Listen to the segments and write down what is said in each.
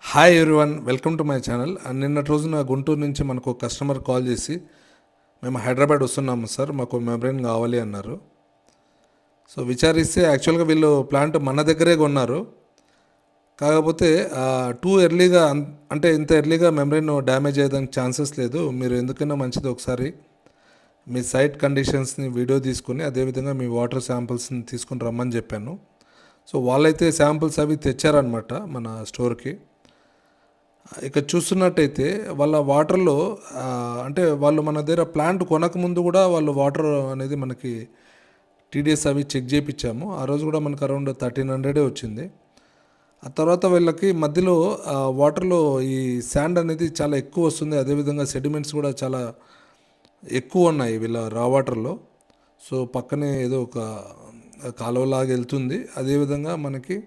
Hi everyone, welcome to my channel. నిన్నటి రోజున గుంటూరు నుంచి మనకు ఒక కస్టమర్ కాల్ చేసి మేము హైదరాబాద్ వస్తున్నాము సార్, మాకు మెబ్రెయిన్ కావాలి అన్నారు. సో విచారిస్తే యాక్చువల్గా వీళ్ళు ప్లాంట్ మన దగ్గరే కొన్నారు. కాకపోతే టూ ఎర్లీగా అంటే ఇంత ఎర్లీగా మెబ్రెయిన్ డ్యామేజ్ అయ్యేదానికి ఛాన్సెస్ లేదు. మీరు ఎందుకైనా మంచిది ఒకసారి మీ సైట్ కండిషన్స్ని వీడియో తీసుకుని అదేవిధంగా మీ వాటర్ శాంపిల్స్ని తీసుకుని రమ్మని చెప్పాను. సో వాళ్ళైతే శాంపిల్స్ అవి తెచ్చారనమాట మన స్టోర్కి. ఇక చూస్తున్నట్టయితే వాళ్ళ వాటర్లో అంటే వాళ్ళు మన దగ్గర ప్లాంట్ కొనకముందు కూడా వాళ్ళు వాటర్ అనేది మనకి టీడీఎస్ అవి చెక్ చేయించాము. ఆ రోజు కూడా మనకు అరౌండ్ 1300 వచ్చింది. ఆ తర్వాత వీళ్ళకి మధ్యలో వాటర్లో ఈ శాండ్ అనేది చాలా ఎక్కువ వస్తుంది, అదేవిధంగా సెడిమెంట్స్ కూడా చాలా ఎక్కువ ఉన్నాయి వీళ్ళ రా వాటర్లో. సో పక్కనే ఏదో ఒక కాలువలాగా వెళ్తుంది. అదేవిధంగా మనకి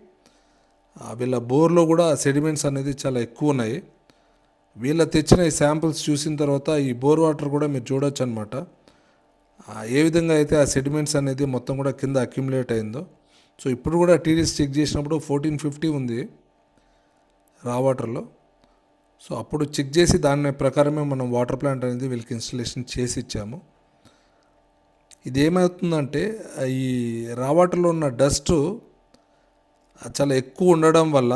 వీళ్ళ బోర్లో కూడా సెడిమెంట్స్ అనేది చాలా ఎక్కువ ఉన్నాయి. వీళ్ళ తెచ్చిన ఈ శాంపిల్స్ చూసిన తర్వాత ఈ బోర్ వాటర్ కూడా మీరు చూడొచ్చు అనమాట, ఏ విధంగా అయితే ఆ సెడిమెంట్స్ అనేది మొత్తం కూడా కింద అక్యుములేట్ అయిందో. సో ఇప్పుడు కూడా టీడీఎస్ చెక్ చేసినప్పుడు 1450 ఉంది రా వాటర్లో. సో అప్పుడు చెక్ చేసి దాని ప్రకారమే మనం వాటర్ ప్లాంట్ అనేది వీళ్ళకి ఇన్స్టలేషన్ చేసి ఇచ్చాము. ఇది ఏమవుతుందంటే ఈ రా వాటర్లో ఉన్న డస్ట్ చాలా ఎక్కువ ఉండడం వల్ల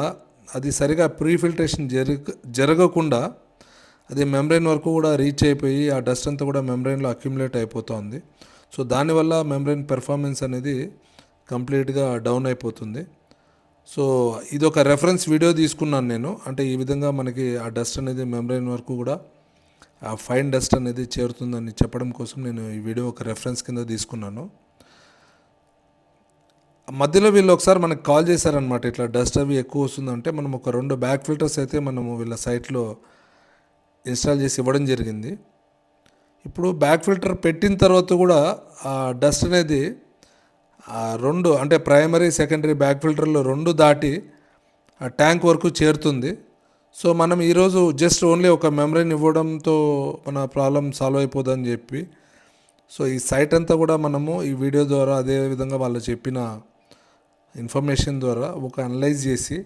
అది సరిగా ప్రీఫిల్టరేషన్ జరగకుండా అది మెంబ్రెయిన్ వరకు కూడా రీచ్ అయిపోయి ఆ డస్ట్ అంతా కూడా మెంబ్రెయిన్లో అక్యుములేట్ అయిపోతుంది. సో దానివల్ల మెంబ్రెయిన్ పెర్ఫార్మెన్స్ అనేది కంప్లీట్గా డౌన్ అయిపోతుంది. సో ఇది ఒక రెఫరెన్స్ వీడియో తీసుకున్నాను నేను, అంటే ఈ విధంగా మనకి ఆ డస్ట్ అనేది మెంబ్రెయిన్ వరకు కూడా ఆ ఫైన్ డస్ట్ అనేది చేరుతుందని చెప్పడం కోసం నేను ఈ వీడియో ఒక రెఫరెన్స్ కింద తీసుకున్నాను. మధ్యలో వీళ్ళు ఒకసారి మనకు కాల్ చేశారనమాట, ఇట్లా డస్ట్ అవి ఎక్కువ వస్తుందంటే మనం ఒక 2 బ్యాక్ ఫిల్టర్స్ అయితే మనము వీళ్ళ సైట్లో ఇన్స్టాల్ చేసి ఇవ్వడం జరిగింది. ఇప్పుడు బ్యాక్ ఫిల్టర్ పెట్టిన తర్వాత కూడా ఆ డస్ట్ అనేది 2 అంటే ప్రైమరీ సెకండరీ బ్యాక్ ఫిల్టర్లో 2 దాటి ఆ ట్యాంక్ వరకు చేరుతుంది. సో మనం ఈరోజు జస్ట్ ఓన్లీ ఒక మెమ్బ్రెయిన్ ఇవ్వడంతో మన ప్రాబ్లం సాల్వ్ అయిపోదని చెప్పి, సో ఈ సైట్ అంతా కూడా మనము ఈ వీడియో ద్వారా అదేవిధంగా వాళ్ళు చెప్పిన ఇన్ఫర్మేషన్ ద్వారా ఒక అనలైజ్ చేసి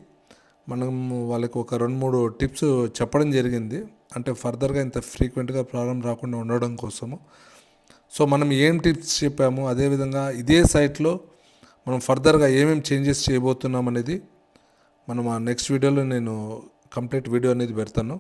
మనము వాళ్ళకి ఒక 2-3 టిప్స్ చెప్పడం జరిగింది, అంటే ఫర్దర్గా ఇంత ఫ్రీక్వెంట్గా ప్రాబ్లం రాకుండా ఉండడం కోసము. సో మనం ఏం టిప్స్ చెప్పాము, అదేవిధంగా ఇదే సైట్లో మనం ఫర్దర్గా ఏమేమి చేంజెస్ చేయబోతున్నాం అనేది మనం ఆ నెక్స్ట్ వీడియోలో నేను కంప్లీట్ వీడియో అనేది పెడతాను.